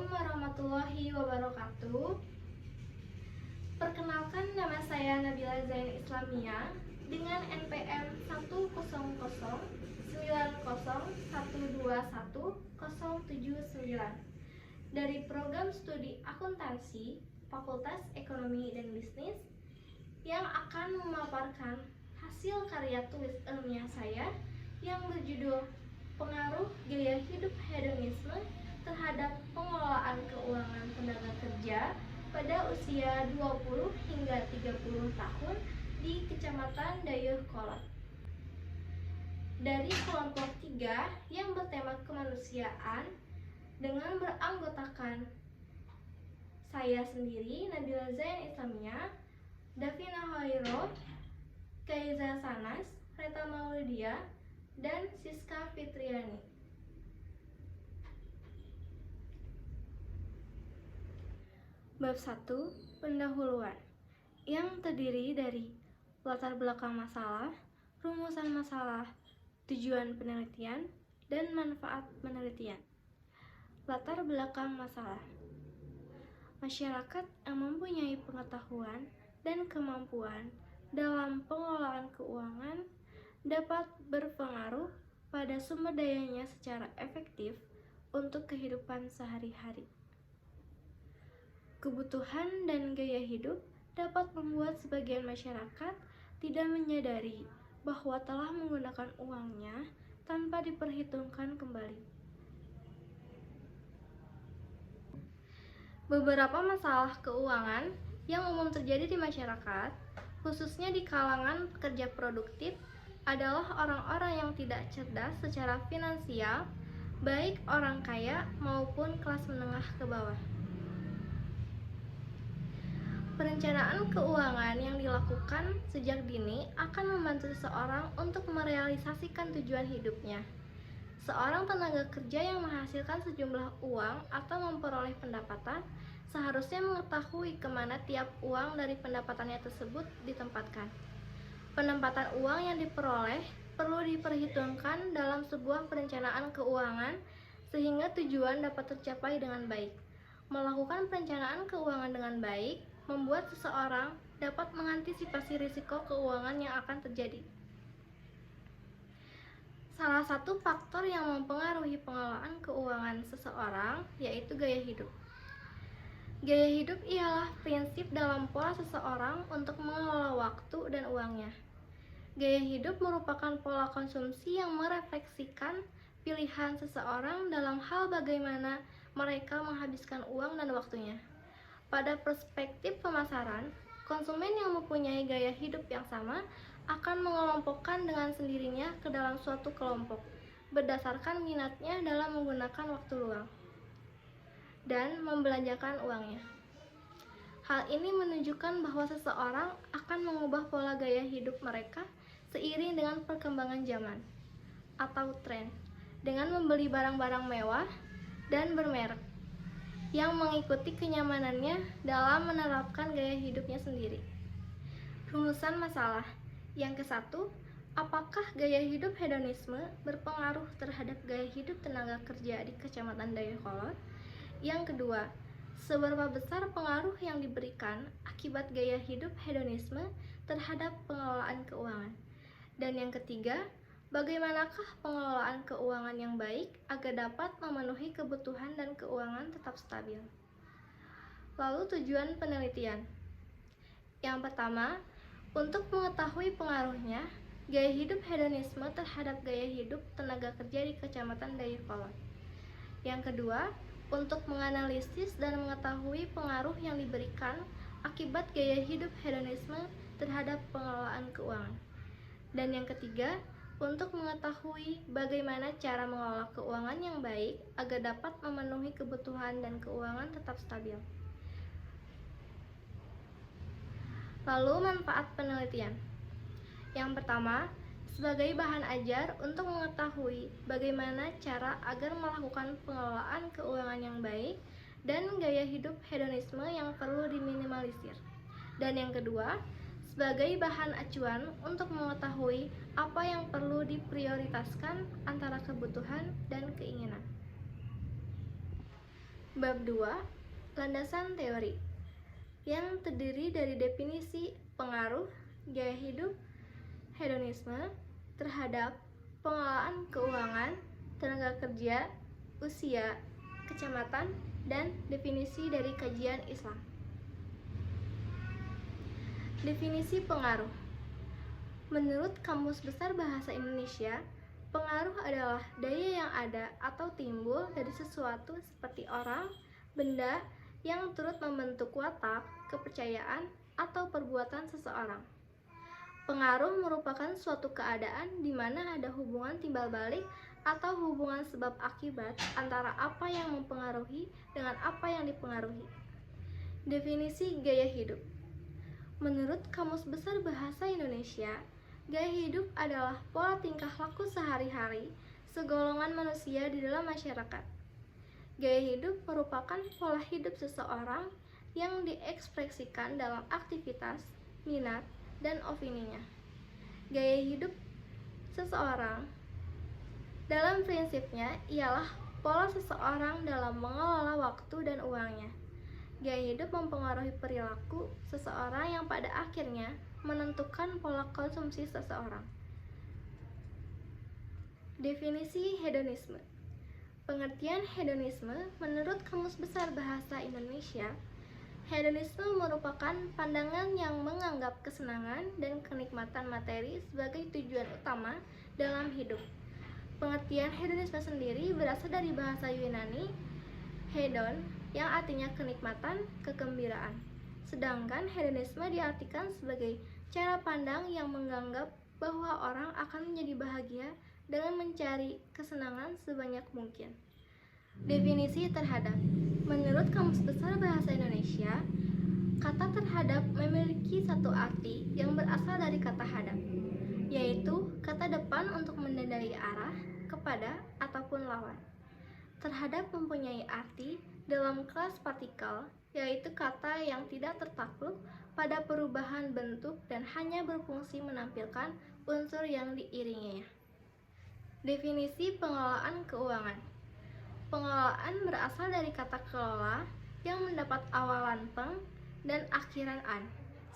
warahmatullahi wabarakatuh. Perkenalkan, nama saya Nabila Zain Islamia dengan NPM 10090121079 dari program studi akuntansi Fakultas Ekonomi dan Bisnis yang akan memaparkan hasil karya tulis ilmiah saya yang berjudul Pengaruh Gaya Hidup Hedonisme terhadap Pengelolaan Keuangan Tenaga Kerja pada usia 20 hingga 30 tahun di Kecamatan Dayakolot. Dari kelompok 3 yang bertema kemanusiaan dengan beranggotakan saya sendiri, Nabila Zain Islamia, Davina Hoiro, Kaiza Sanas, Reta Maulidia, dan Siska Fitriani. Bab 1. Pendahuluan, yang terdiri dari latar belakang masalah, rumusan masalah, tujuan penelitian, dan manfaat penelitian. Latar belakang masalah. Masyarakat yang mempunyai pengetahuan dan kemampuan dalam pengelolaan keuangan dapat berpengaruh pada sumber dayanya secara efektif untuk kehidupan sehari-hari. Kebutuhan dan gaya hidup dapat membuat sebagian masyarakat tidak menyadari bahwa telah menggunakan uangnya tanpa diperhitungkan kembali. Beberapa masalah keuangan yang umum terjadi di masyarakat, khususnya di kalangan pekerja produktif, adalah orang-orang yang tidak cerdas secara finansial, baik orang kaya maupun kelas menengah ke bawah. Perencanaan keuangan yang dilakukan sejak dini akan membantu seseorang untuk merealisasikan tujuan hidupnya. Seorang tenaga kerja yang menghasilkan sejumlah uang atau memperoleh pendapatan seharusnya mengetahui kemana tiap uang dari pendapatannya tersebut ditempatkan. Penempatan uang yang diperoleh perlu diperhitungkan dalam sebuah perencanaan keuangan sehingga tujuan dapat tercapai dengan baik. Melakukan perencanaan keuangan dengan baik membuat seseorang dapat mengantisipasi risiko keuangan yang akan terjadi. Salah satu faktor yang mempengaruhi pengelolaan keuangan seseorang yaitu gaya hidup. Gaya hidup ialah prinsip dalam pola seseorang untuk mengelola waktu dan uangnya. Gaya hidup merupakan pola konsumsi yang merefleksikan pilihan seseorang dalam hal bagaimana mereka menghabiskan uang dan waktunya. Pada perspektif pemasaran, konsumen yang mempunyai gaya hidup yang sama akan mengelompokkan dengan sendirinya ke dalam suatu kelompok berdasarkan minatnya dalam menggunakan waktu luang dan membelanjakan uangnya. Hal ini menunjukkan bahwa seseorang akan mengubah pola gaya hidup mereka seiring dengan perkembangan zaman atau tren dengan membeli barang-barang mewah dan bermerek yang mengikuti kenyamanannya dalam menerapkan gaya hidupnya sendiri. Rumusan masalah. Yang ke-1, apakah gaya hidup hedonisme berpengaruh terhadap gaya hidup tenaga kerja di Kecamatan Dayakolot? Yang kedua, seberapa besar pengaruh yang diberikan akibat gaya hidup hedonisme terhadap pengelolaan keuangan? Dan yang ketiga, bagaimanakah pengelolaan keuangan yang baik agar dapat memenuhi kebutuhan dan keuangan tetap stabil? Lalu tujuan penelitian. Yang pertama, untuk mengetahui pengaruhnya gaya hidup hedonisme terhadap gaya hidup tenaga kerja di Kecamatan Dayakolot. Yang kedua, untuk menganalisis dan mengetahui pengaruh yang diberikan akibat gaya hidup hedonisme terhadap pengelolaan keuangan. Dan yang ketiga, untuk mengetahui bagaimana cara mengelola keuangan yang baik agar dapat memenuhi kebutuhan dan keuangan tetap stabil. Lalu manfaat penelitian. Yang pertama, sebagai bahan ajar untuk mengetahui bagaimana cara agar melakukan pengelolaan keuangan yang baik dan gaya hidup hedonisme yang perlu diminimalisir. Dan yang kedua, sebagai bahan acuan untuk mengetahui apa yang perlu diprioritaskan antara kebutuhan dan keinginan. Bab 2, landasan teori, yang terdiri dari definisi pengaruh gaya hidup hedonisme terhadap pengelolaan keuangan, tenaga kerja, usia, kecamatan, dan definisi dari kajian Islam. Definisi pengaruh. Menurut Kamus Besar Bahasa Indonesia, pengaruh adalah daya yang ada atau timbul dari sesuatu seperti orang, benda yang turut membentuk watak, kepercayaan, atau perbuatan seseorang. Pengaruh merupakan suatu keadaan di mana ada hubungan timbal balik atau hubungan sebab akibat antara apa yang mempengaruhi dengan apa yang dipengaruhi. Definisi gaya hidup. Menurut Kamus Besar Bahasa Indonesia, gaya hidup adalah pola tingkah laku sehari-hari segolongan manusia di dalam masyarakat. Gaya hidup merupakan pola hidup seseorang yang diekspresikan dalam aktivitas, minat, dan opininya. Gaya hidup seseorang dalam prinsipnya ialah pola seseorang dalam mengelola waktu dan uangnya. Gaya hidup mempengaruhi perilaku seseorang yang pada akhirnya menentukan pola konsumsi seseorang. Definisi hedonisme. Pengertian hedonisme menurut Kamus Besar Bahasa Indonesia, hedonisme merupakan pandangan yang menganggap kesenangan dan kenikmatan materi sebagai tujuan utama dalam hidup. Pengertian hedonisme sendiri berasal dari bahasa Yunani hedon, yang artinya kenikmatan, kegembiraan. Sedangkan hedonisme diartikan sebagai cara pandang yang menganggap bahwa orang akan menjadi bahagia dengan mencari kesenangan sebanyak mungkin. Definisi terhadap. Menurut Kamus Besar Bahasa Indonesia, kata terhadap memiliki satu arti yang berasal dari kata hadap, yaitu kata depan untuk menandai arah, kepada, ataupun lawan. Terhadap mempunyai arti dalam kelas partikel, yaitu kata yang tidak tertakluk pada perubahan bentuk dan hanya berfungsi menampilkan unsur yang diiringinya. Definisi pengelolaan keuangan. Pengelolaan berasal dari kata kelola yang mendapat awalan peng dan akhiran an,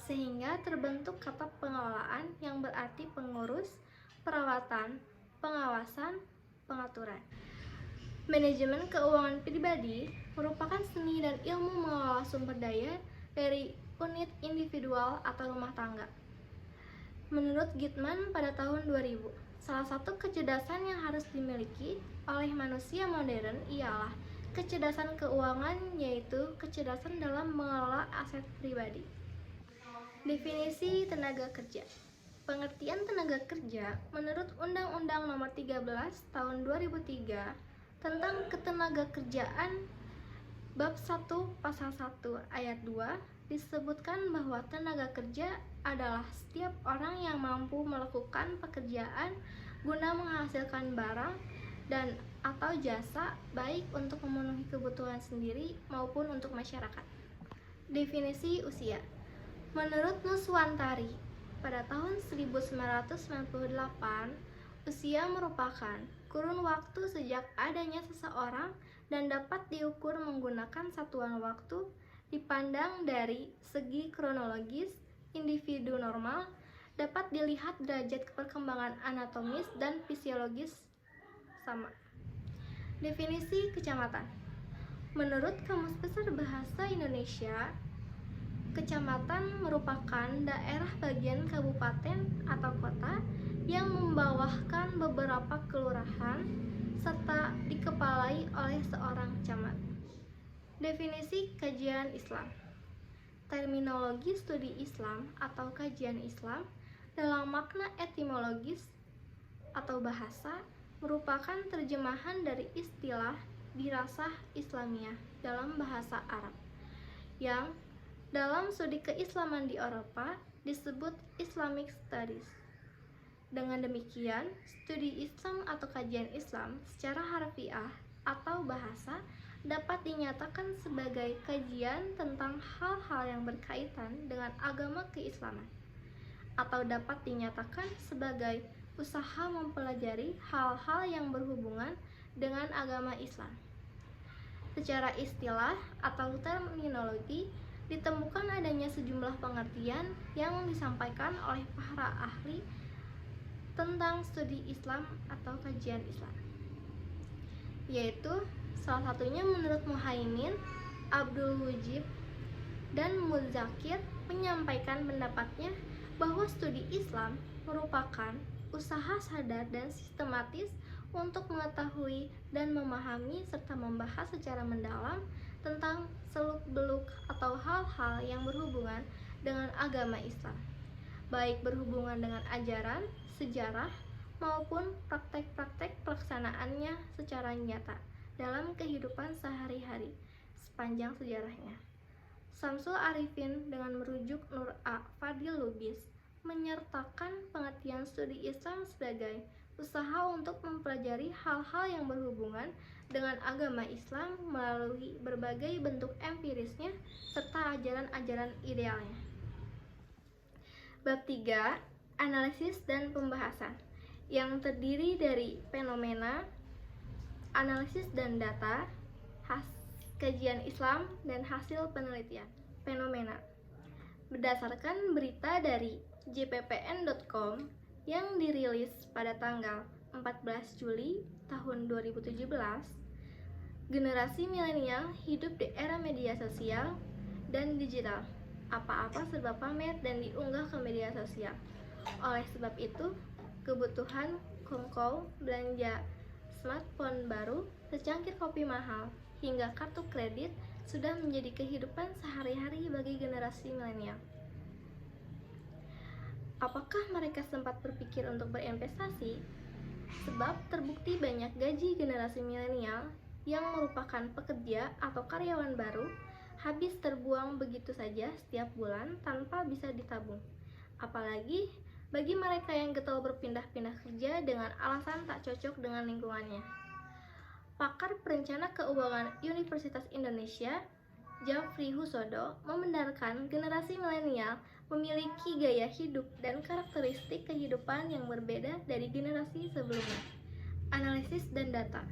sehingga terbentuk kata pengelolaan yang berarti pengurus, perawatan, pengawasan, pengaturan. Manajemen keuangan pribadi merupakan seni dan ilmu mengelola sumber daya dari unit individual atau rumah tangga. Menurut Gitman pada tahun 2000, salah satu kecerdasan yang harus dimiliki oleh manusia modern ialah kecerdasan keuangan, yaitu kecerdasan dalam mengelola aset pribadi. Definisi tenaga kerja. Pengertian tenaga kerja menurut Undang-Undang Nomor 13 Tahun 2003 tentang Ketenagakerjaan Bab 1 Pasal 1 Ayat 2 disebutkan bahwa tenaga kerja adalah setiap orang yang mampu melakukan pekerjaan guna menghasilkan barang dan atau jasa baik untuk memenuhi kebutuhan sendiri maupun untuk masyarakat. Definisi usia. Menurut Nuswantari, pada tahun 1998, usia merupakan kurun waktu sejak adanya seseorang dan dapat diukur menggunakan satuan waktu dipandang dari segi kronologis. Individu normal dapat dilihat derajat perkembangan anatomis dan fisiologis sama. Definisi kecamatan. Menurut Kamus Besar Bahasa Indonesia, kecamatan merupakan daerah bagian kabupaten atau kota yang membawahkan beberapa kelurahan serta dikepalai oleh seorang camat. Definisi kajian Islam. Terminologi studi Islam atau kajian Islam dalam makna etimologis atau bahasa merupakan terjemahan dari istilah dirasah Islamiyah dalam bahasa Arab yang dalam studi keislaman di Eropa disebut Islamic Studies. Dengan demikian, studi Islam atau kajian Islam secara harfiah atau bahasa dapat dinyatakan sebagai kajian tentang hal-hal yang berkaitan dengan agama keislaman, atau dapat dinyatakan sebagai usaha mempelajari hal-hal yang berhubungan dengan agama Islam. Secara istilah atau terminologi, ditemukan adanya sejumlah pengertian yang disampaikan oleh para ahli tentang studi Islam atau kajian Islam, yaitu salah satunya menurut Muhaimin, Abdul Wujib, dan Muzakir menyampaikan pendapatnya bahwa studi Islam merupakan usaha sadar dan sistematis untuk mengetahui dan memahami serta membahas secara mendalam tentang seluk-beluk atau hal-hal yang berhubungan dengan agama Islam, baik berhubungan dengan ajaran, sejarah, maupun praktek-praktek pelaksanaannya secara nyata dalam kehidupan sehari-hari sepanjang sejarahnya. Samsul Arifin dengan merujuk Nur A. Fadil Lubis menyertakan pengertian studi Islam sebagai usaha untuk mempelajari hal-hal yang berhubungan dengan agama Islam melalui berbagai bentuk empirisnya serta ajaran-ajaran idealnya. Bab 3. Analisis dan pembahasan, yang terdiri dari fenomena, analisis dan data, kajian Islam, dan hasil penelitian. Fenomena. Berdasarkan berita dari jppn.com yang dirilis pada tanggal 14 Juli tahun 2017, generasi milenial hidup di era media sosial dan digital. Apa-apa serba pamer dan diunggah ke media sosial. Oleh sebab itu, kebutuhan kongkow, belanja smartphone baru, secangkir kopi mahal, hingga kartu kredit sudah menjadi kehidupan sehari-hari bagi generasi milenial. Apakah mereka sempat berpikir untuk berinvestasi? Sebab terbukti banyak gaji generasi milenial yang merupakan pekerja atau karyawan baru habis terbuang begitu saja setiap bulan tanpa bisa ditabung. Apalagi bagi mereka yang getol berpindah-pindah kerja dengan alasan tak cocok dengan lingkungannya. Pakar perencana keuangan Universitas Indonesia, Jafri Husodo, membenarkan generasi milenial memiliki gaya hidup dan karakteristik kehidupan yang berbeda dari generasi sebelumnya. Analisis dan data.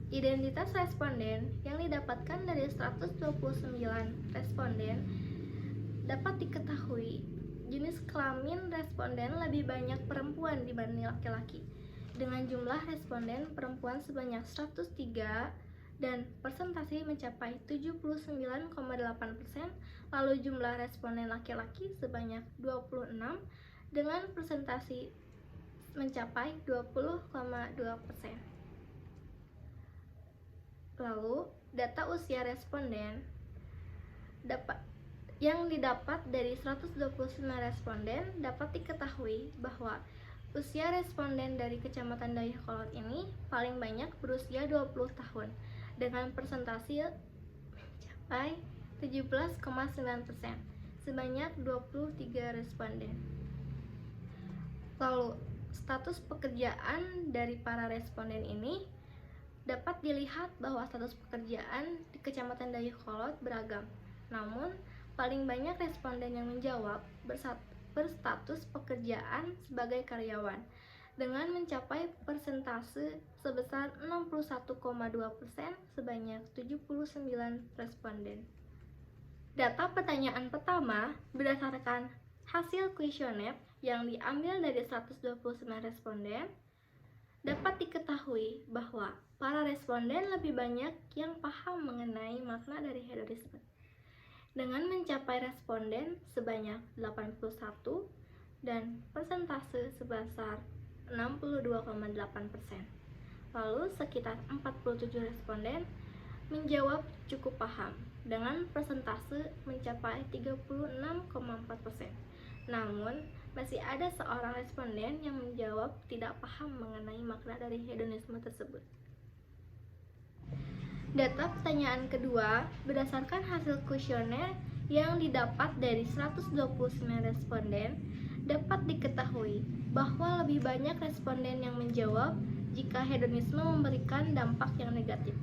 Identitas responden yang didapatkan dari 129 responden dapat diketahui jenis kelamin responden lebih banyak perempuan dibanding laki-laki, dengan jumlah responden perempuan sebanyak 103 dan persentase mencapai 79,8%, lalu jumlah responden laki-laki sebanyak 26 dengan persentase mencapai 20,2%. Lalu, data usia responden yang didapat dari 129 responden dapat diketahui bahwa usia responden dari Kecamatan Dayakolot ini paling banyak berusia 20 tahun dengan persentase mencapai 17,9%, sebanyak 23 responden. Lalu, status pekerjaan dari para responden ini dapat dilihat bahwa status pekerjaan di Kecamatan Dayakolot beragam. Namun, paling banyak responden yang menjawab berstatus pekerjaan sebagai karyawan dengan mencapai persentase sebesar 61,2% sebanyak 79 responden. Data pertanyaan pertama berdasarkan hasil kuesioner yang diambil dari 129 responden dapat diketahui bahwa para responden lebih banyak yang paham mengenai makna dari hedonisme dengan mencapai responden sebanyak 81 dan persentase sebesar 62,8%. Lalu sekitar 47 responden menjawab cukup paham dengan persentase mencapai 36,4%. Namun, masih ada seorang responden yang menjawab tidak paham mengenai makna dari hedonisme tersebut. Data pertanyaan kedua berdasarkan hasil kuesioner yang didapat dari 129 responden dapat diketahui bahwa lebih banyak responden yang menjawab jika hedonisme memberikan dampak yang negatif.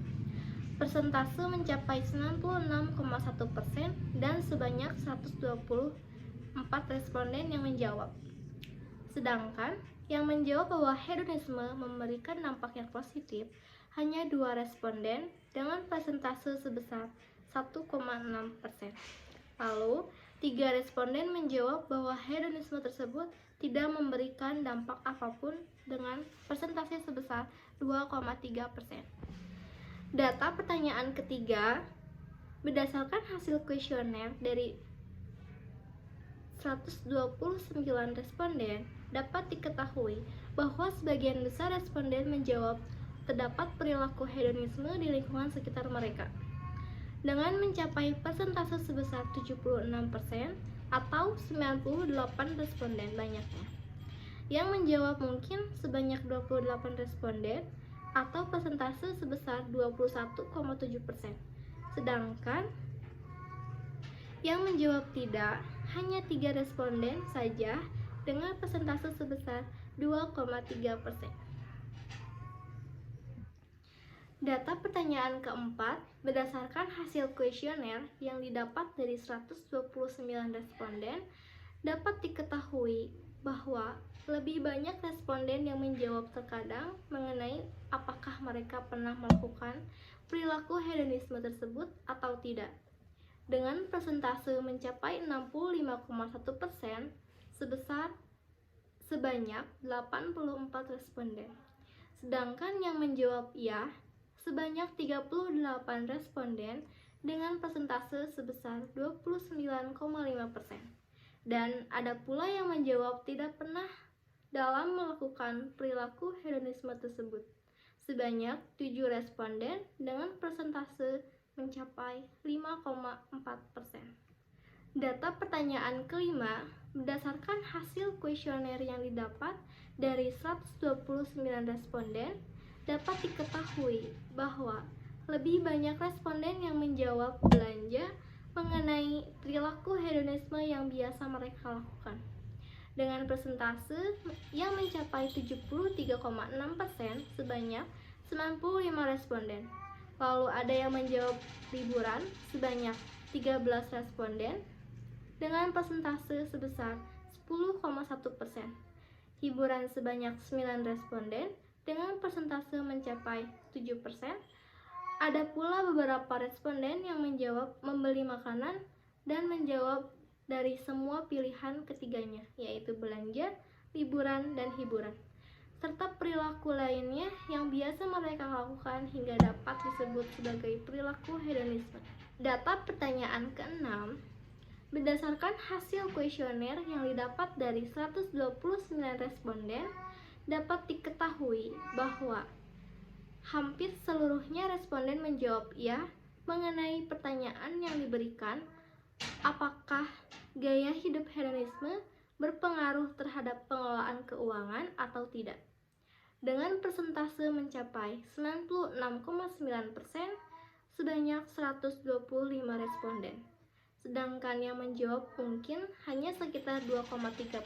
Persentase mencapai 96,1% dan sebanyak 124 responden yang menjawab. Sedangkan yang menjawab bahwa hedonisme memberikan dampak yang positif hanya 2 responden dengan persentase sebesar 1,6%. Lalu, 3 responden menjawab bahwa hedonisme tersebut tidak memberikan dampak apapun dengan persentase sebesar 2,3%. Data pertanyaan ketiga, berdasarkan hasil kuesioner dari 129 responden, dapat diketahui bahwa sebagian besar responden menjawab terdapat perilaku hedonisme di lingkungan sekitar mereka. Dengan mencapai persentase sebesar 76% atau 98 responden banyaknya. Yang menjawab mungkin sebanyak 28 responden atau persentase sebesar 21,7%. Sedangkan yang menjawab tidak hanya 3 responden saja dengan persentase sebesar 2,3%. Data pertanyaan keempat, berdasarkan hasil kuesioner yang didapat dari 129 responden, dapat diketahui bahwa lebih banyak responden yang menjawab terkadang mengenai apakah mereka pernah melakukan perilaku hedonisme tersebut atau tidak. Dengan persentase mencapai 65,1% sebanyak 84 responden. Sedangkan yang menjawab iya sebanyak 38 responden dengan persentase sebesar 29,5%. Dan ada pula yang menjawab tidak pernah dalam melakukan perilaku hedonisme tersebut. Sebanyak 7 responden dengan persentase mencapai 5,4%. Data pertanyaan kelima, berdasarkan hasil kuesioner yang didapat dari 129 responden, dapat diketahui bahwa lebih banyak responden yang menjawab belanja mengenai perilaku hedonisme yang biasa mereka lakukan. Dengan persentase yang mencapai 73,6% sebanyak 95 responden. Lalu ada yang menjawab liburan sebanyak 13 responden dengan persentase sebesar 10,1%. Hiburan sebanyak 9 responden dengan persentase mencapai 7%. Ada pula beberapa responden yang menjawab membeli makanan dan menjawab dari semua pilihan ketiganya, yaitu belanja, liburan, dan hiburan, serta perilaku lainnya yang biasa mereka lakukan hingga dapat disebut sebagai perilaku hedonisme. Data pertanyaan ke-6, berdasarkan hasil kuesioner yang didapat dari 129 responden, dapat diketahui bahwa hampir seluruhnya responden menjawab iya mengenai pertanyaan yang diberikan, apakah gaya hidup hedonisme berpengaruh terhadap pengelolaan keuangan atau tidak. Dengan persentase mencapai 96,9% sebanyak 125 responden. Sedangkan yang menjawab mungkin hanya sekitar 2,3%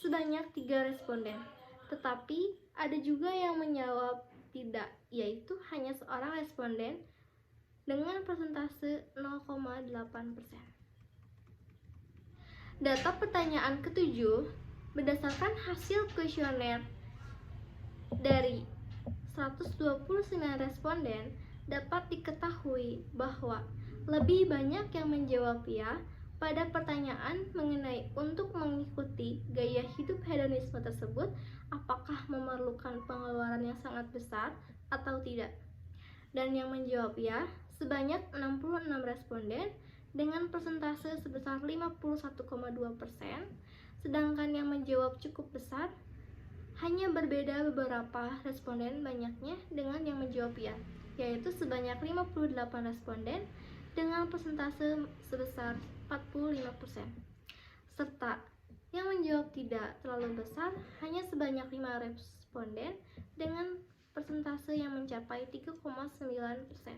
sebanyak 3 responden. Tetapi ada juga yang menjawab tidak, yaitu hanya seorang responden dengan persentase 0,8%. Data pertanyaan ketujuh, berdasarkan hasil kuesioner dari 129 responden, dapat diketahui bahwa lebih banyak yang menjawab ya pada pertanyaan mengenai untuk mengikuti gaya hidup hedonisme tersebut, apakah memerlukan pengeluaran yang sangat besar atau tidak. Dan yang menjawab ya sebanyak 66 responden dengan persentase sebesar 51,2%, sedangkan yang menjawab cukup besar hanya berbeda beberapa responden banyaknya dengan yang menjawab ya, yaitu sebanyak 58 responden dengan persentase sebesar 45%, serta yang menjawab tidak terlalu besar hanya sebanyak 5 responden dengan persentase yang mencapai 3,9%.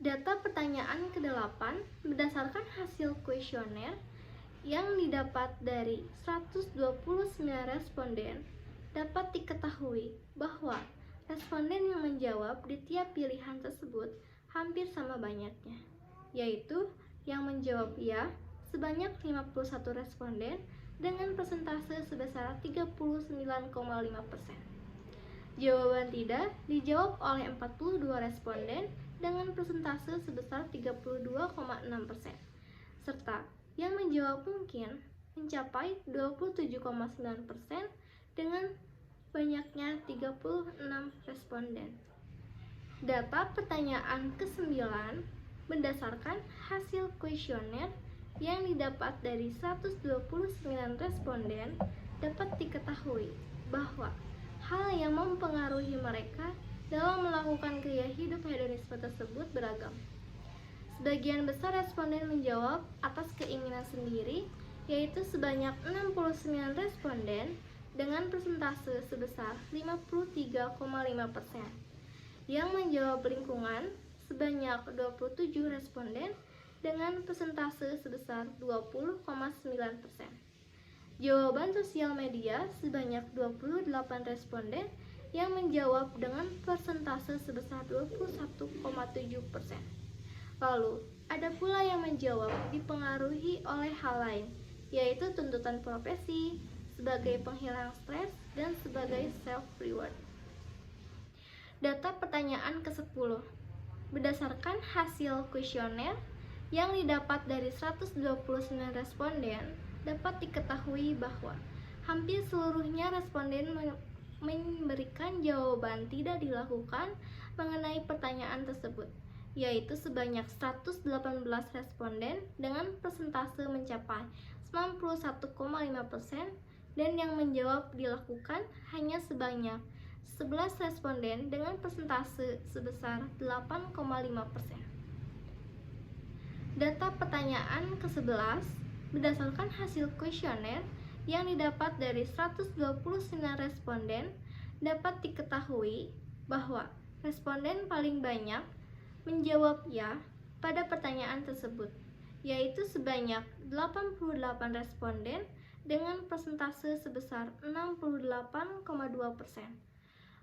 Data pertanyaan ke-8, berdasarkan hasil kuesioner yang didapat dari 129 responden, dapat diketahui bahwa responden yang menjawab di tiap pilihan tersebut hampir sama banyaknya, yaitu yang menjawab ya sebanyak 51 responden dengan persentase sebesar 39,5%. Jawaban tidak dijawab oleh 42 responden dengan persentase sebesar 32,6%, serta yang menjawab mungkin mencapai 27,9% dengan banyaknya 36 responden. Data pertanyaan ke-9 berdasarkan hasil kuesioner yang didapat dari 129 responden dapat diketahui bahwa hal yang mempengaruhi mereka dalam melakukan gaya hidup hedonisme tersebut beragam. Sebagian besar responden menjawab atas keinginan sendiri, yaitu sebanyak 69 responden dengan persentase sebesar 53,5%. Yang menjawab lingkungan sebanyak 27 responden dengan persentase sebesar 20,9%. Jawaban sosial media sebanyak 28 responden yang menjawab dengan persentase sebesar 21,7%. Lalu, ada pula yang menjawab dipengaruhi oleh hal lain, yaitu tuntutan profesi, sebagai penghilang stres, dan sebagai self-reward. Data pertanyaan ke-10 berdasarkan hasil kuesioner yang didapat dari 129 responden, dapat diketahui bahwa hampir seluruhnya responden memberikan jawaban tidak dilakukan mengenai pertanyaan tersebut, yaitu sebanyak 118 responden dengan persentase mencapai 91,5%, dan yang menjawab dilakukan hanya sebanyak 11 responden dengan persentase sebesar 8,5%. Data pertanyaan ke-11 berdasarkan hasil kuesioner yang didapat dari 129 responden, dapat diketahui bahwa responden paling banyak menjawab ya pada pertanyaan tersebut, yaitu sebanyak 88 responden dengan persentase sebesar 68,2%.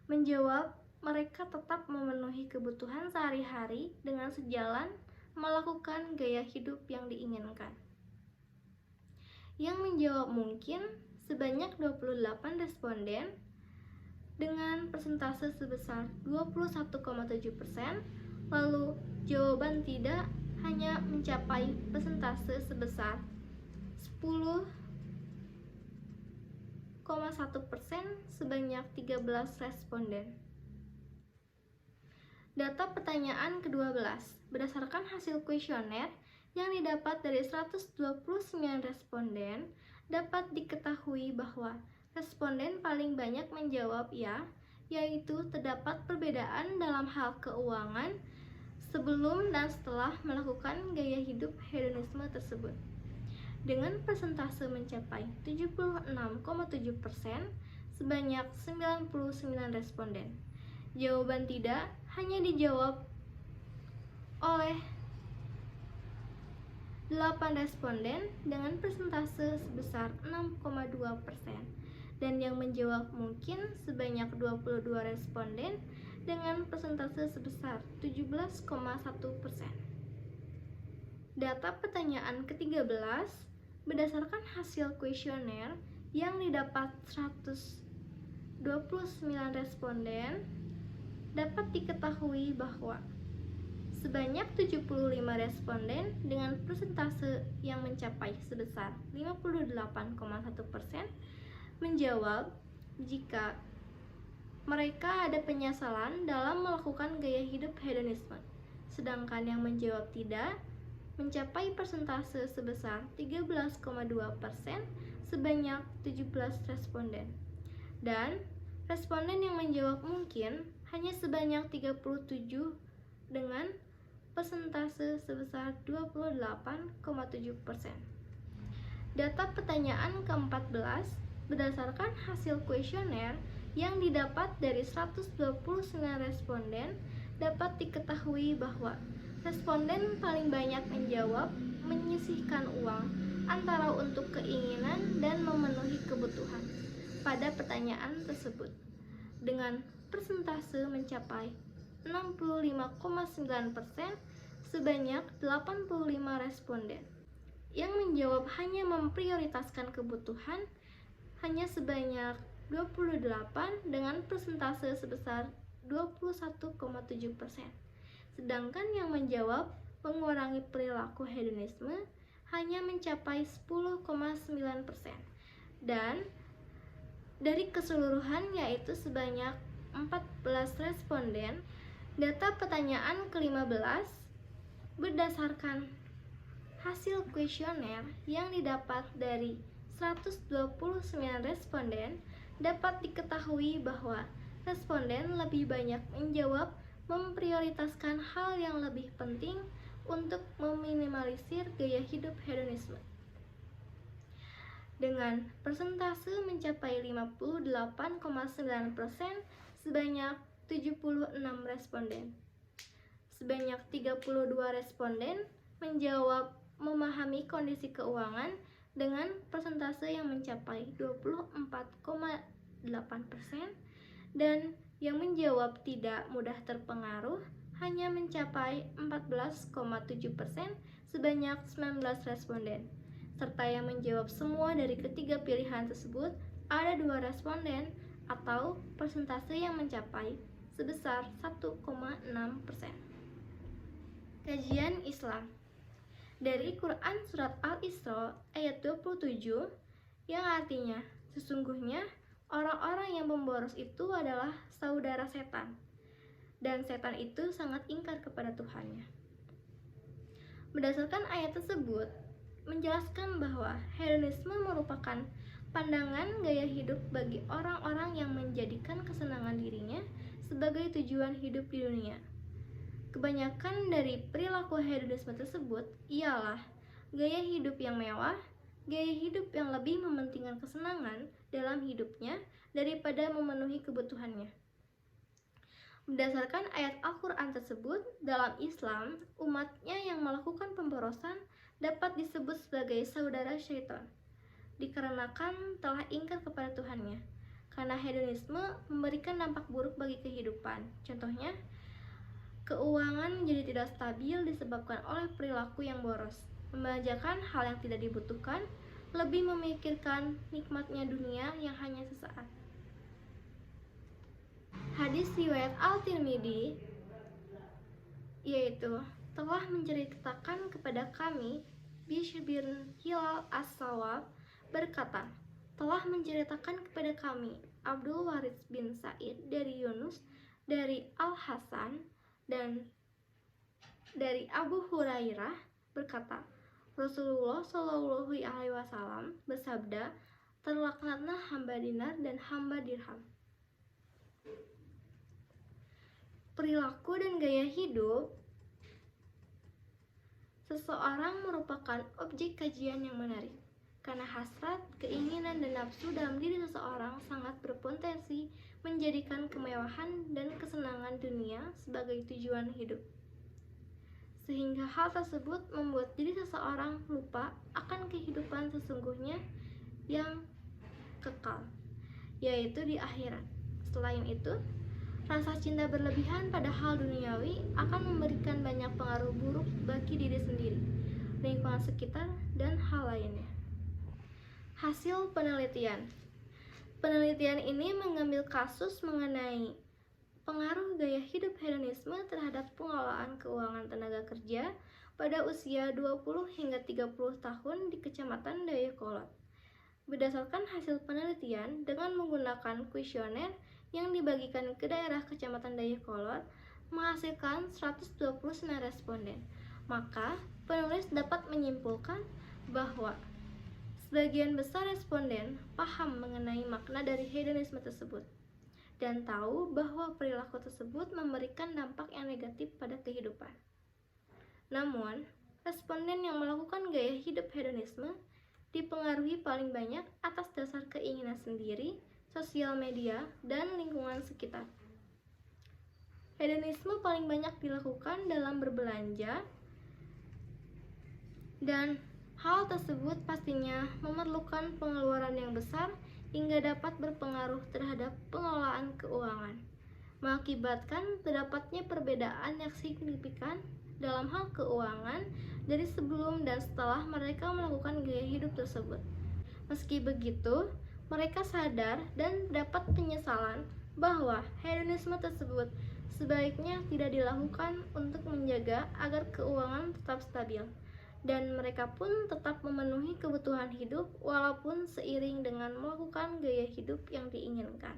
Menjawab mereka tetap memenuhi kebutuhan sehari-hari dengan sejalan melakukan gaya hidup yang diinginkan. Yang menjawab mungkin sebanyak 28 responden dengan persentase sebesar 21,7%, lalu jawaban tidak hanya mencapai persentase sebesar 10,1% sebanyak 13 responden. Data pertanyaan ke-12 berdasarkan hasil kuesioner yang didapat dari 129 responden, dapat diketahui bahwa responden paling banyak menjawab ya, yaitu terdapat perbedaan dalam hal keuangan sebelum dan setelah melakukan gaya hidup hedonisme tersebut. Dengan persentase mencapai 76,7% sebanyak 99 responden. Jawaban tidak hanya dijawab oleh 8 responden dengan persentase sebesar 6,2%, dan yang menjawab mungkin sebanyak 22 responden dengan persentase sebesar 17,1%. Data pertanyaan ke-13 berdasarkan hasil kuesioner yang didapat 129 responden, dapat diketahui bahwa sebanyak 75 responden dengan persentase yang mencapai sebesar 58,1% menjawab jika mereka ada penyesalan dalam melakukan gaya hidup hedonisme, sedangkan yang menjawab tidak mencapai persentase sebesar 13,2% sebanyak 17 responden, dan responden yang menjawab mungkin hanya sebanyak 37 dengan persentase sebesar 28,7%. Data pertanyaan ke-14 berdasarkan hasil kuesioner yang didapat dari 129 responden, dapat diketahui bahwa responden paling banyak menjawab menyisihkan uang antara untuk keinginan dan memenuhi kebutuhan pada pertanyaan tersebut, dengan persentase mencapai 65,9% sebanyak 85 responden. Yang menjawab hanya memprioritaskan kebutuhan hanya sebanyak 28 dengan persentase sebesar 21,7%. Sedangkan yang menjawab mengurangi perilaku hedonisme hanya mencapai 10,9%. Dan dari keseluruhan yaitu sebanyak 14 responden, data pertanyaan ke-15 berdasarkan hasil kuesioner yang didapat dari 129 responden, dapat diketahui bahwa responden lebih banyak menjawab memprioritaskan hal yang lebih penting untuk meminimalisir gaya hidup hedonisme. Dengan persentase mencapai 58,9% sebanyak 76 responden. Sebanyak 32 responden menjawab memahami kondisi keuangan dengan persentase yang mencapai 24,8%, dan yang menjawab tidak mudah terpengaruh hanya mencapai 14,7% sebanyak 19 responden. Serta yang menjawab semua dari ketiga pilihan tersebut ada 2 responden atau persentase yang mencapai sebesar 1,6%. Kajian Islam dari Quran Surat Al-Isra ayat 27 yang artinya, sesungguhnya orang-orang yang pemboros itu adalah saudara setan, dan setan itu sangat ingkar kepada Tuhannya. Berdasarkan ayat tersebut menjelaskan bahwa hedonisme merupakan pandangan gaya hidup bagi orang-orang yang menjadikan kesenangan dirinya sebagai tujuan hidup di dunia. Kebanyakan dari perilaku hedonisme tersebut ialah gaya hidup yang mewah, gaya hidup yang lebih mementingkan kesenangan dalam hidupnya daripada memenuhi kebutuhannya. Berdasarkan ayat Al-Quran tersebut, dalam Islam, umatnya yang melakukan pemborosan dapat disebut sebagai saudara syaitan, dikarenakan telah ingkar kepada Tuhannya. Karena hedonisme memberikan dampak buruk bagi kehidupan. Contohnya, keuangan jadi tidak stabil disebabkan oleh perilaku yang boros, membelanjakan hal yang tidak dibutuhkan, lebih memikirkan nikmatnya dunia yang hanya sesaat. Hadis riwayat Al-Tirmidzi yaitu telah menceritakan kepada kami Bishr bin Hilal As-Sawab berkata, telah menceritakan kepada kami Abdul Waris bin Sa'id dari Yunus dari Al-Hasan dan dari Abu Hurairah berkata, Rasulullah Shallallahu Alaihi Wasallam bersabda, terlaknatlah hamba dinar dan hamba dirham. Perilaku dan gaya hidup seseorang merupakan objek kajian yang menarik, karena hasrat, keinginan, dan nafsu dalam diri seseorang sangat berpotensi menjadikan kemewahan dan kesenangan dunia sebagai tujuan hidup. Sehingga hal tersebut membuat diri seseorang lupa akan kehidupan sesungguhnya yang kekal, yaitu di akhirat. Selain itu, rasa cinta berlebihan pada hal duniawi akan memberikan banyak pengaruh buruk bagi diri sendiri, lingkungan sekitar, dan hal lainnya. Hasil penelitian. Penelitian ini mengambil kasus mengenai pengaruh gaya hidup hedonisme terhadap pengelolaan keuangan tenaga kerja pada usia 20 hingga 30 tahun di Kecamatan Dayakolot. Berdasarkan hasil penelitian dengan menggunakan kuesioner yang dibagikan ke daerah Kecamatan Dayakolot menghasilkan 129 responden, maka penulis dapat menyimpulkan bahwa sebagian besar responden paham mengenai makna dari hedonisme tersebut dan tahu bahwa perilaku tersebut memberikan dampak yang negatif pada kehidupan. Namun, responden yang melakukan gaya hidup hedonisme dipengaruhi paling banyak atas dasar keinginan sendiri, sosial media, dan lingkungan sekitar. Hedonisme paling banyak dilakukan dalam berbelanja, dan hal tersebut pastinya memerlukan pengeluaran yang besar hingga dapat berpengaruh terhadap pengelolaan keuangan, mengakibatkan terdapatnya perbedaan yang signifikan dalam hal keuangan dari sebelum dan setelah mereka melakukan gaya hidup tersebut. Meski begitu, Mereka sadar dan dapat penyesalan bahwa hedonisme tersebut sebaiknya tidak dilakukan untuk menjaga agar keuangan tetap stabil, dan mereka pun tetap memenuhi kebutuhan hidup walaupun seiring dengan melakukan gaya hidup yang diinginkan.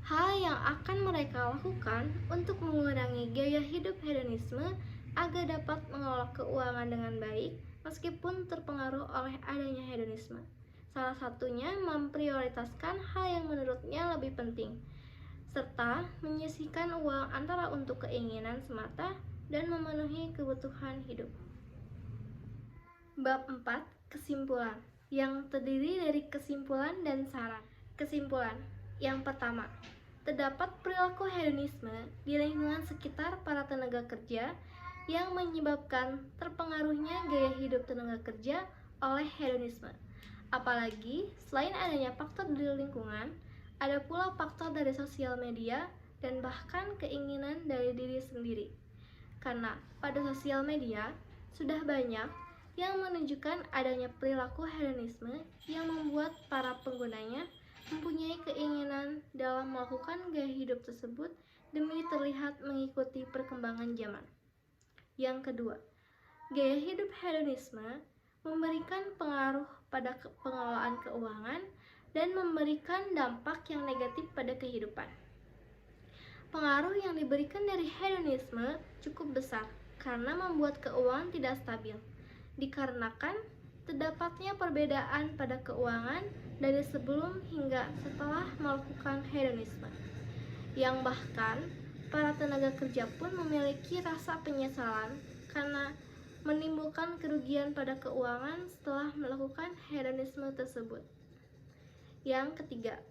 Hal yang akan mereka lakukan untuk mengurangi gaya hidup hedonisme agar dapat mengelola keuangan dengan baik meskipun terpengaruh oleh adanya hedonisme. Salah satunya memprioritaskan hal yang menurutnya lebih penting, serta menyisihkan uang antara untuk keinginan semata dan memenuhi kebutuhan hidup. Bab 4. Kesimpulan, yang terdiri dari kesimpulan dan saran. Kesimpulan yang pertama, terdapat perilaku hedonisme di lingkungan sekitar para tenaga kerja yang menyebabkan terpengaruhnya gaya hidup tenaga kerja oleh hedonisme. Apalagi selain adanya faktor dari lingkungan, ada pula faktor dari sosial media dan bahkan keinginan dari diri sendiri. Karena pada sosial media sudah banyak yang menunjukkan adanya perilaku hedonisme yang membuat para penggunanya mempunyai keinginan dalam melakukan gaya hidup tersebut demi terlihat mengikuti perkembangan zaman. Yang kedua, gaya hidup hedonisme memberikan pengaruh pada pengelolaan keuangan dan memberikan dampak yang negatif pada kehidupan. Pengaruh yang diberikan dari hedonisme cukup besar karena membuat keuangan tidak stabil, dikarenakan terdapatnya perbedaan pada keuangan dari sebelum hingga setelah melakukan hedonisme, yang bahkan para tenaga kerja pun memiliki rasa penyesalan karena menimbulkan kerugian pada keuangan setelah melakukan hedonisme tersebut. Yang ketiga,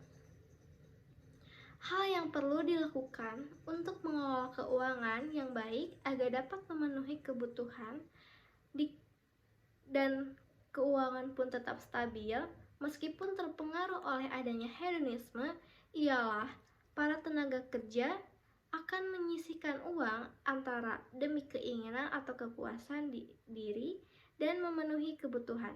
hal yang perlu dilakukan untuk mengelola keuangan yang baik agar dapat memenuhi kebutuhan dan keuangan pun tetap stabil meskipun terpengaruh oleh adanya hedonisme ialah para tenaga kerja akan menyisihkan uang antara demi keinginan atau kepuasan diri dan memenuhi kebutuhan,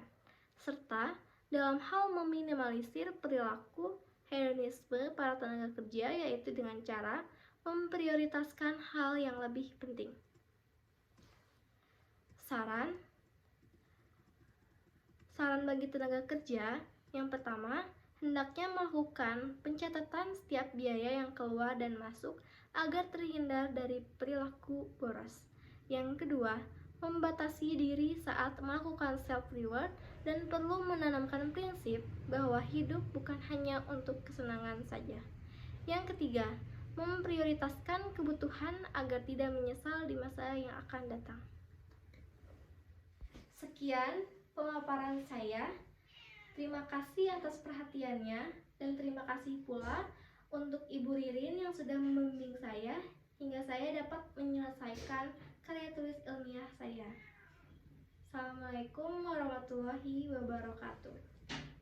serta dalam hal meminimalisir perilaku hedonisme para tenaga kerja, yaitu dengan cara memprioritaskan hal yang lebih penting. Saran bagi tenaga kerja, yang pertama, hendaknya melakukan pencatatan setiap biaya yang keluar dan masuk agar terhindar dari perilaku boros. Yang kedua, membatasi diri saat melakukan self-reward dan perlu menanamkan prinsip bahwa hidup bukan hanya untuk kesenangan saja. Yang ketiga, memprioritaskan kebutuhan agar tidak menyesal di masa yang akan datang. Sekian pemaparan saya. Terima kasih atas perhatiannya dan terima kasih pula untuk Ibu Ririn yang sudah membimbing saya hingga saya dapat menyelesaikan karya tulis ilmiah saya. Assalamualaikum warahmatullahi wabarakatuh.